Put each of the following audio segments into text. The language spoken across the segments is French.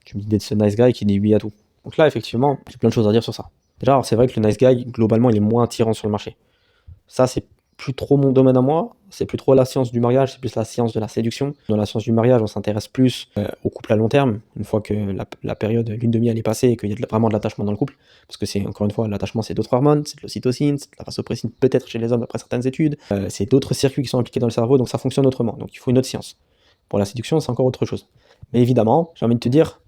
Tu me dis d'être ce nice guy qui dit oui à tout. Donc là, effectivement, j'ai plein de choses à dire sur ça. Déjà, alors, c'est vrai que le nice guy, globalement, il est moins attirant sur le marché. Ça, c'est plus trop mon domaine à moi. C'est plus trop la science du mariage, c'est plus la science de la séduction. Dans la science du mariage, on s'intéresse plus au couple à long terme, une fois que la période lune de miel est passée et qu'il y a vraiment de l'attachement dans le couple. Parce que c'est, encore une fois, l'attachement, c'est d'autres hormones, c'est de l'ocytocine, c'est de la vasopressine peut-être chez les hommes après certaines études. C'est d'autres circuits qui sont impliqués dans le cerveau, donc ça fonctionne autrement. Donc il faut une autre science. Pour la séduction, c'est encore autre chose. Mais évidemment, j'ai envie de te dire,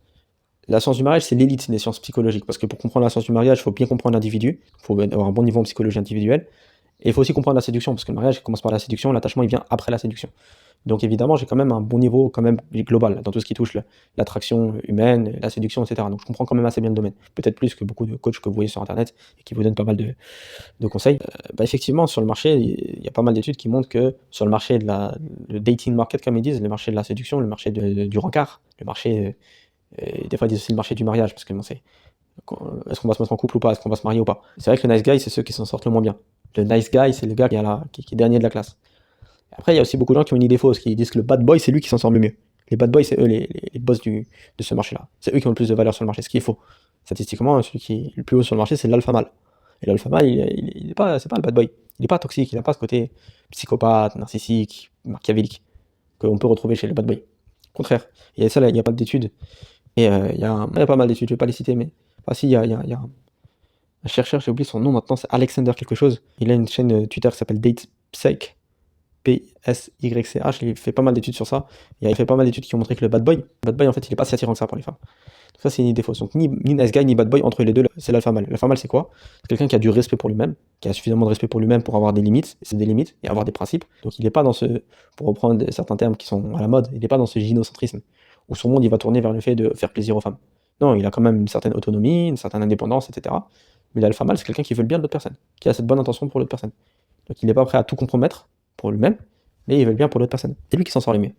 la science du mariage, c'est l'élite des sciences psychologiques. Parce que pour comprendre la science du mariage, il faut bien comprendre l'individu, il faut avoir un bon niveau en psychologie individuelle. Et il faut aussi comprendre la séduction, parce que le mariage commence par la séduction, l'attachement il vient après la séduction. Donc évidemment, j'ai quand même un bon niveau quand même global dans tout ce qui touche l'attraction humaine, la séduction, etc. Donc je comprends quand même assez bien le domaine. Peut-être plus que beaucoup de coachs que vous voyez sur Internet et qui vous donnent pas mal de conseils. Effectivement, sur le marché, il y a pas mal d'études qui montrent que sur le marché le dating market, comme ils disent, le marché de la séduction, le marché du rencard, le marché, des fois ils disent aussi le marché du mariage, parce que bon, est-ce qu'on va se mettre en couple ou pas, est-ce qu'on va se marier ou pas. C'est vrai que le nice guy, c'est ceux qui s'en sortent le moins bien. Le nice guy, c'est le gars qui est dernier de la classe. Après, il y a aussi beaucoup de gens qui ont une idée fausse, qui disent que le bad boy, c'est lui qui s'en sort le mieux. Les bad boys, c'est eux les boss de ce marché-là. C'est eux qui ont le plus de valeur sur le marché, ce qui est faux. Statistiquement, celui qui est le plus haut sur le marché, c'est l'alpha mâle. Et l'alpha mâle, il est pas, c'est pas le bad boy. Il n'est pas toxique, il n'a pas ce côté psychopathe, narcissique, machiavélique, qu'on peut retrouver chez les bad boys. Au contraire. Et ça, là, il y a pas d'études. Et il y a pas mal d'études, je vais pas les citer, mais. Ah si, il y a un chercheur, j'ai oublié son nom maintenant, c'est Alexander quelque chose. Il a une chaîne Twitter qui s'appelle DatePsych. PSYCH, il fait pas mal d'études sur ça. Il a fait pas mal d'études qui ont montré que le bad boy, en fait, il est pas si attirant que ça pour les femmes. Donc ça, c'est une idée fausse. Donc ni nice guy ni bad boy, entre les deux, c'est l'alpha male. L'alpha male, c'est quoi? C'est quelqu'un qui a du respect pour lui-même, qui a suffisamment de respect pour lui-même pour avoir des limites, et c'est des limites, et avoir des principes. Donc il n'est pas dans ce, pour reprendre certains termes qui sont à la mode, il n'est pas dans ce gynocentrisme, où son monde, il va tourner vers le fait de faire plaisir aux femmes. Non, il a quand même une certaine autonomie, une certaine indépendance, etc. Mais l'alpha male, c'est quelqu'un qui veut le bien de l'autre personne, qui a cette bonne intention pour l'autre personne. Donc il n'est pas prêt à tout compromettre pour lui-même, mais ils veulent bien pour l'autre personne. C'est lui qui s'en sort le mieux.